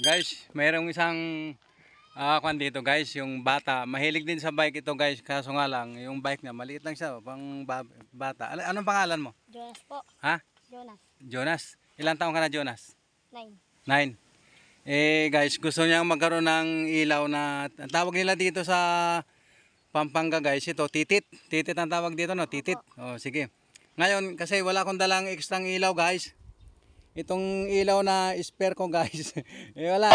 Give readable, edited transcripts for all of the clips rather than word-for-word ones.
Guys, mayroong isang kwan dito guys, yung bata. Mahilig din sa bike ito guys, kaso nga lang, yung bike niya, maliit lang siya, bata. Anong pangalan mo? Jonas po. Ha? Jonas. Jonas. Ilang taong ka na, Jonas? 9. 9. Guys, gusto niyang magkaroon ng ilaw na, ang tawag nila dito sa Pampanga guys, ito, titit. Titit ang tawag dito, no? Titit. Oh, sige. Ngayon, kasi wala akong dalang ekstrang ilaw guys. Itong ilaw na spare ko guys. Wala.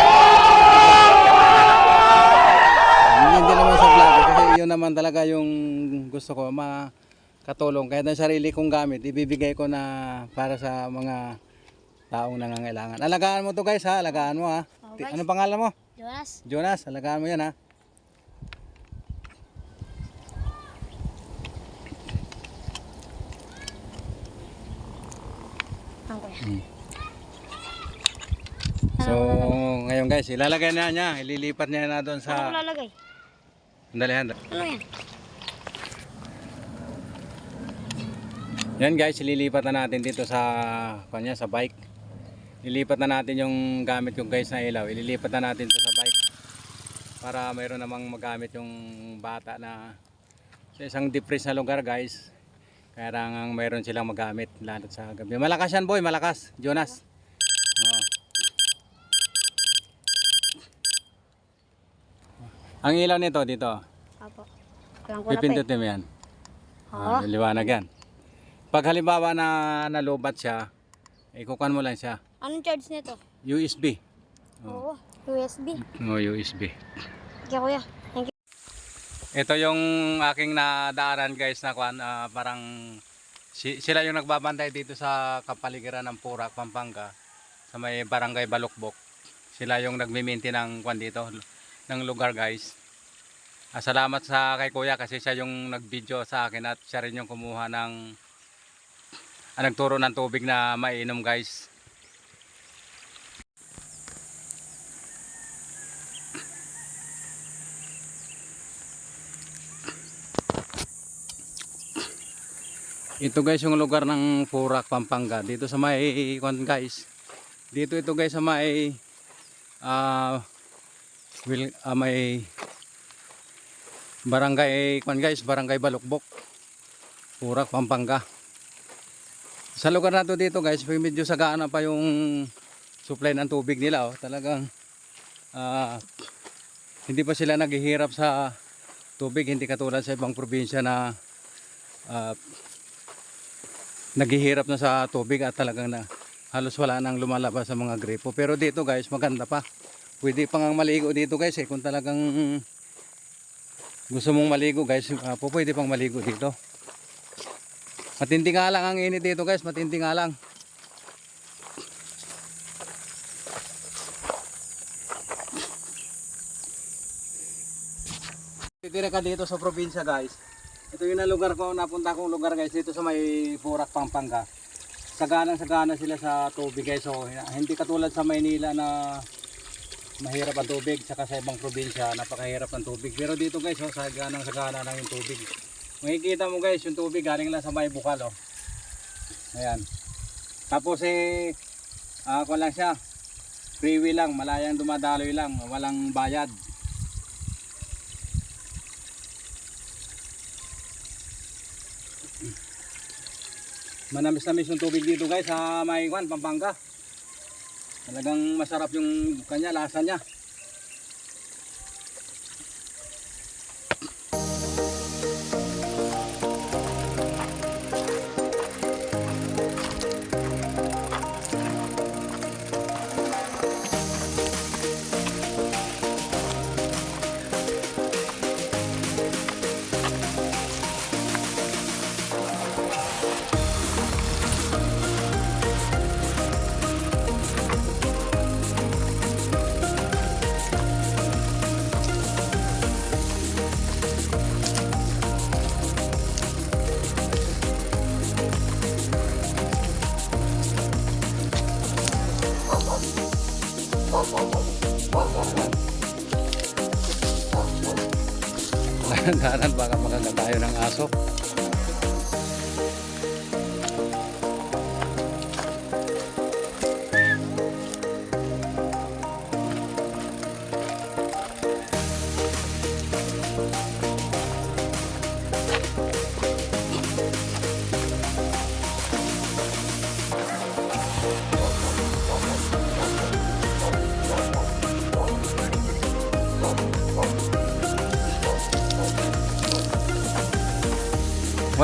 Hindi naman sa vlog kasi yun naman talaga yung gusto ko makatulong. Kaya ng sarili kong gamit, ibibigay ko na para sa mga taong nangangailangan. Alagaan mo to guys ha, alagaan mo ha. Guys. Anong pangalan mo? Jonas. Jonas, alagaan mo yan ha. Ang kuya. So, ngayon guys, ilalagay na niya, ililipat niya na doon Ano ko sa... lalagay? Andali, andali. Ano yan? Yan guys, ililipat na natin dito sa kanya sa bike. Ilipat na natin yung gamit yung guys na ilaw. Ililipat na natin to sa bike para mayroon namang magamit yung bata na sa isang depressed na lugar guys. Kailangan mayroon silang magamit lalo sa gabi. Malakas yan boy, malakas. Jonas. Oo. Ang ilaw nito dito. Apo. Alam ko na pa eh. Pipindutin mo yan. Oo. Liwanag yan. Pag halimbawa na nalubat siya, ikukan mo lang siya. Anong charge nito? USB. Oo. USB. USB. Okay kuya. Thank you. Ito yung aking nadaanan guys na kwan, parang sila yung nagbabantay dito sa kapaligiran ng Purak, Pampanga sa may barangay Balukbok. Sila yung nagmi-maintain ng kwan dito ng lugar guys. Salamat sa kay kuya kasi siya yung nag-video sa akin at siya rin yung kumuha ng nagturo ng tubig na mainom guys. Ito guys yung lugar ng Purak, Pampanga. Dito sa may guys. Dito ito guys sa may may barangay guys, barangay Balukbok. Purak, Pampanga. Sa lugar na to dito guys, medyo sagaan na pa yung supply ng tubig nila oh. Talagang hindi pa sila naghihirap sa tubig, hindi katulad sa ibang probinsya na naghihirap na sa tubig at talagang na halos wala nang lumalabas sa mga gripo. Pero dito guys, maganda pa. Pwede pang maligo dito guys kung talagang gusto mong maligo guys, pwede pang maligo dito. Matindi nga lang ang init dito guys, matindi nga lang. Titira ka dito sa probinsya guys. Ito yung lugar ko, napunta kong lugar guys, dito sa may Purak, Pampanga. Sagana sila sa tubig guys. So, hindi katulad sa Maynila na mahirap ang tubig, saka sa ibang probinsya napakahirap ang tubig. Pero dito guys, oh, sagana lang yung tubig. Makikita mo guys, yung tubig galing lang sa may bukal oh. Ayan. Tapos ako lang siya. Freeway lang, malayang dumadaloy lang, walang bayad. Manamis-namis yung tubig dito guys sa may Pampanga. Talagang masarap yung kanya, lasa niya. Dahan baka makaganda tayo ng aso.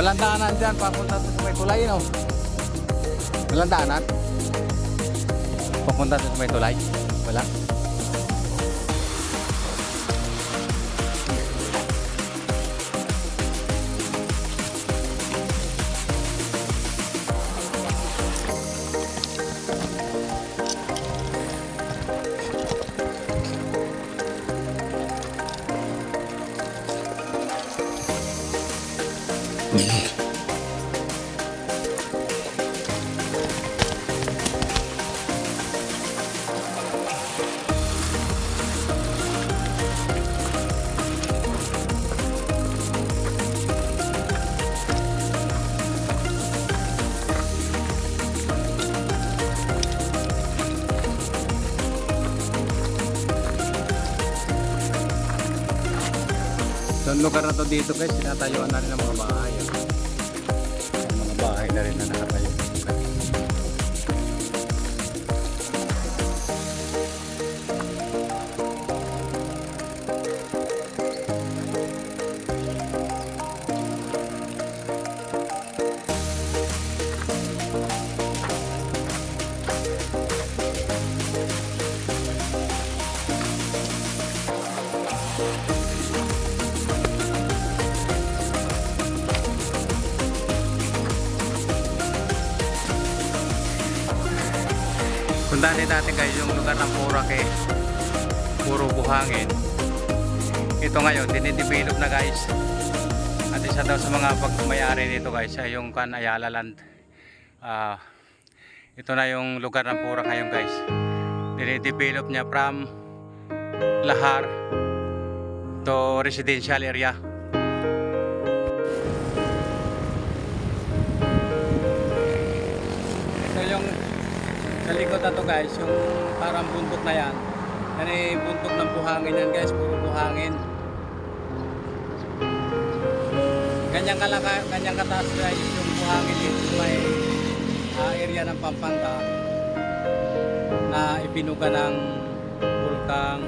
Walang daanan dyan, papunta sa may tulay, no? Walang daanan? Papunta sa may tulay? Wala? So, ang lugar na to dito guys, sinatayuan na rin ng mga bahay. May mga bahay na rin na nakatayo. Puntahan din natin guys yung lugar ng Boracay, puro buhangin. Ito ngayon dinidevelop na guys, at isa daw sa mga pagmayari dito guys ay yung Ayala Land. Ito na yung lugar ng Boracay ngayon guys, dinidevelop niya from lahar to residential area. So yung sa likod na to guys, yung parang bundok na yan. Yan ay bundok ng buhangin yan guys, puro buhangin. Ganyang kataas guys yung buhangin dito sa may area ng Pampanga na ipinuga ng Bulkang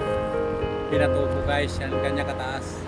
Pinatubo guys, yan ganyang kataas.